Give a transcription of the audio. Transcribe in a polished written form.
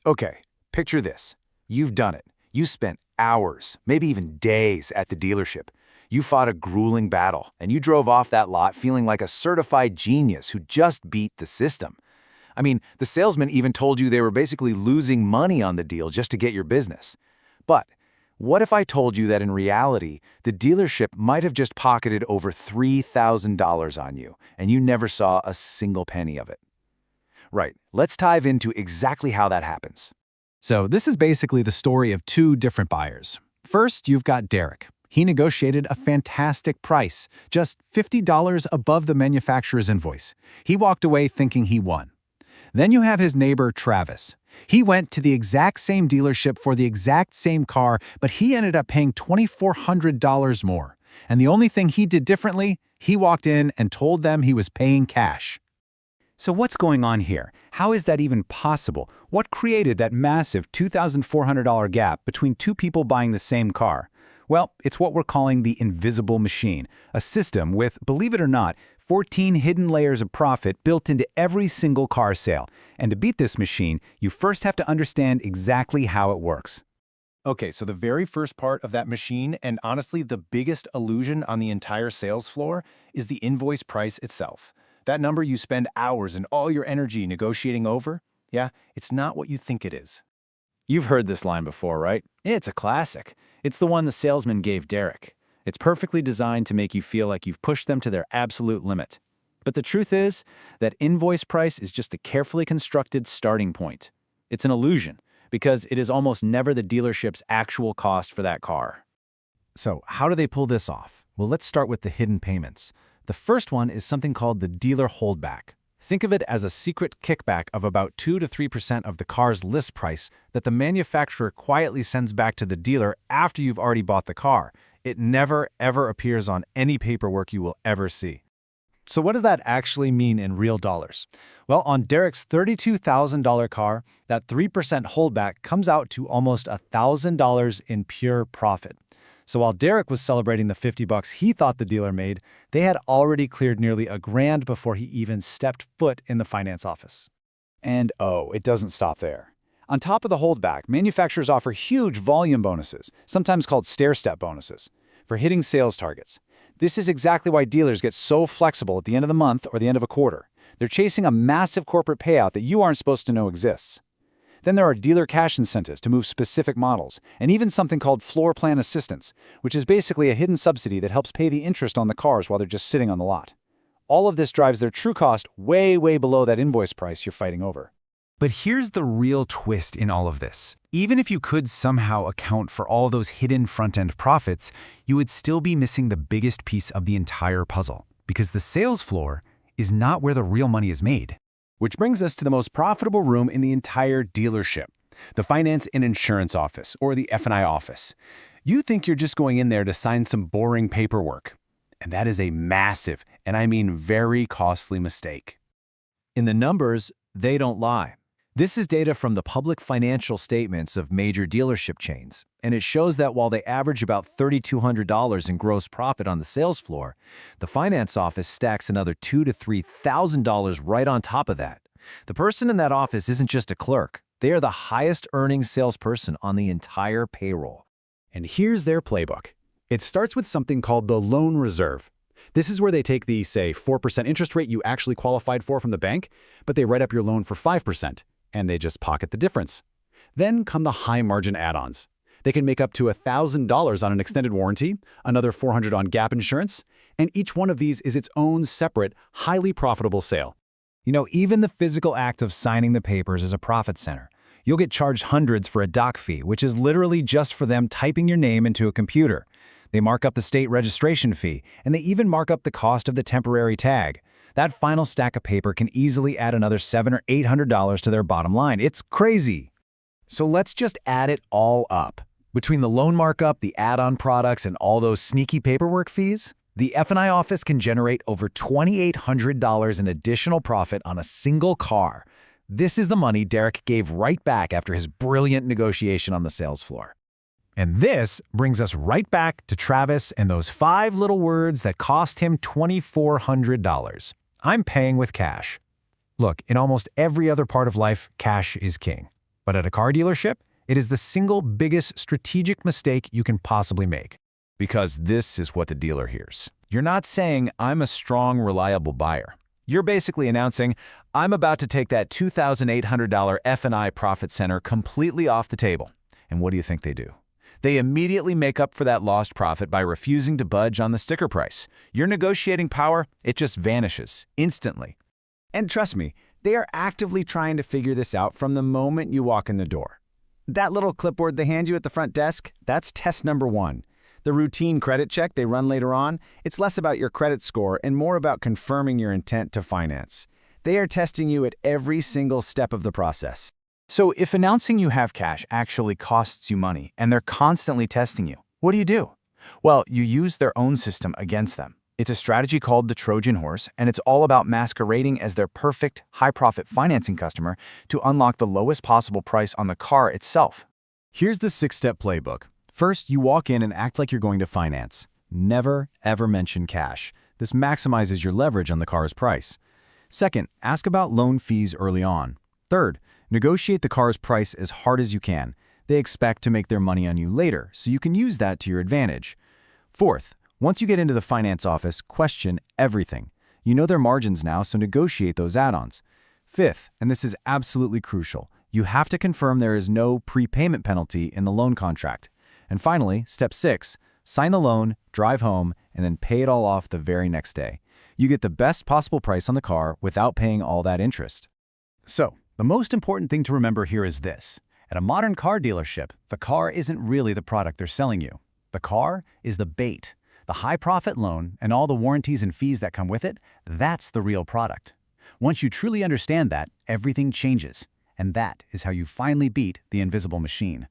Okay, picture this. You've done it. You spent hours, maybe even days at the dealership. You fought a grueling battle, and you drove off that lot feeling like a certified genius who just beat the system. I mean, the salesman even told you they were basically losing money on the deal just to get your business. But what if I told you that in reality, the dealership might have just pocketed over $3,000 on you, and you never saw a single penny of it? Right, let's dive into exactly how that happens. So this is basically the story of two different buyers. First, you've got Derek. He negotiated a fantastic price, just $50 above the manufacturer's invoice. He walked away thinking he won. Then you have his neighbor, Travis. He went to the exact same dealership for the exact same car, but he ended up paying $2,400 more. And the only thing he did differently, he walked in and told them he was paying cash. So what's going on here? How is that even possible? What created that massive $2,400 gap between two people buying the same car? Well, it's what we're calling the invisible machine, a system with, believe it or not, 14 hidden layers of profit built into every single car sale. And to beat this machine, you first have to understand exactly how it works. Okay, so the very first part of that machine, and honestly the biggest illusion on the entire sales floor, is the invoice price itself. That number you spend hours and all your energy negotiating over, yeah, it's not what you think it is. You've heard this line before, right? It's a classic. It's the one the salesman gave Derek. It's perfectly designed to make you feel like you've pushed them to their absolute limit. But the truth is that invoice price is just a carefully constructed starting point. It's an illusion, because it is almost never the dealership's actual cost for that car. So how do they pull this off? Well, let's start with the hidden payments. The first one is something called the dealer holdback. Think of it as a secret kickback of about 2 to 3% of the car's list price that the manufacturer quietly sends back to the dealer after you've already bought the car. It never, ever appears on any paperwork you will ever see. So what does that actually mean in real dollars? Well, on Derek's $32,000 car, that 3% holdback comes out to almost $1,000 in pure profit. So while Derek was celebrating the $50 he thought the dealer made, they had already cleared nearly $1,000 before he even stepped foot in the finance office. And oh, it doesn't stop there. On top of the holdback, manufacturers offer huge volume bonuses, sometimes called stair-step bonuses, for hitting sales targets. This is exactly why dealers get so flexible at the end of the month or the end of a quarter. They're chasing a massive corporate payout that you aren't supposed to know exists. Then there are dealer cash incentives to move specific models, and even something called floor plan assistance, which is basically a hidden subsidy that helps pay the interest on the cars while they're just sitting on the lot. All of this drives their true cost way, way below that invoice price you're fighting over. But here's the real twist in all of this. Even if you could somehow account for all those hidden front-end profits, you would still be missing the biggest piece of the entire puzzle, because the sales floor is not where the real money is made. Which brings us to the most profitable room in the entire dealership, the finance and insurance office, or the F&I office. You think you're just going in there to sign some boring paperwork. And that is a massive, and I mean very costly mistake. In the numbers, they don't lie. This is data from the public financial statements of major dealership chains, and it shows that while they average about $3,200 in gross profit on the sales floor, the finance office stacks another $2,000 to $3,000 right on top of that. The person in that office isn't just a clerk. They are the highest earning salesperson on the entire payroll. And here's their playbook. It starts with something called the loan reserve. This is where they take the, say, 4% interest rate you actually qualified for from the bank, but they write up your loan for 5%. And they just pocket the difference. Then come the high-margin add-ons. They can make up to $1,000 on an extended warranty, another $400 on gap insurance, and each one of these is its own separate, highly profitable sale. You know, even the physical act of signing the papers is a profit center. You'll get charged hundreds for a doc fee, which is literally just for them typing your name into a computer. They mark up the state registration fee, and they even mark up the cost of the temporary tag. That final stack of paper can easily add another $700 or $800 to their bottom line. It's crazy. So let's just add it all up. Between the loan markup, the add-on products, and all those sneaky paperwork fees, the F&I office can generate over $2,800 in additional profit on a single car. This is the money Derek gave right back after his brilliant negotiation on the sales floor. And this brings us right back to Travis and those 5 little words that cost him $2,400. I'm paying with cash. Look, in almost every other part of life, cash is king. But at a car dealership, it is the single biggest strategic mistake you can possibly make. Because this is what the dealer hears. You're not saying, I'm a strong, reliable buyer. You're basically announcing, I'm about to take that $2,800 F&I profit center completely off the table. And what do you think they do? They immediately make up for that lost profit by refusing to budge on the sticker price. Your negotiating power, it just vanishes instantly. And trust me, they are actively trying to figure this out from the moment you walk in the door. That little clipboard they hand you at the front desk, that's test number 1. The routine credit check they run later on, it's less about your credit score and more about confirming your intent to finance. They are testing you at every single step of the process. So if announcing you have cash actually costs you money and they're constantly testing you, what do? Well, you use their own system against them. It's a strategy called the Trojan Horse, and it's all about masquerading as their perfect, high-profit financing customer to unlock the lowest possible price on the car itself. Here's the 6-step playbook. First, you walk in and act like you're going to finance. Never, ever mention cash. This maximizes your leverage on the car's price. Second, ask about loan fees early on. Third, negotiate the car's price as hard as you can. They expect to make their money on you later, so you can use that to your advantage. Fourth, once you get into the finance office, question everything. You know their margins now, so negotiate those add-ons. Fifth, and this is absolutely crucial, you have to confirm there is no prepayment penalty in the loan contract. And finally, step 6, sign the loan, drive home, and then pay it all off the very next day. You get the best possible price on the car without paying all that interest. So, the most important thing to remember here is this. At a modern car dealership, the car isn't really the product they're selling you. The car is the bait. The high-profit loan and all the warranties and fees that come with it, that's the real product. Once you truly understand that, everything changes. And that is how you finally beat the invisible machine.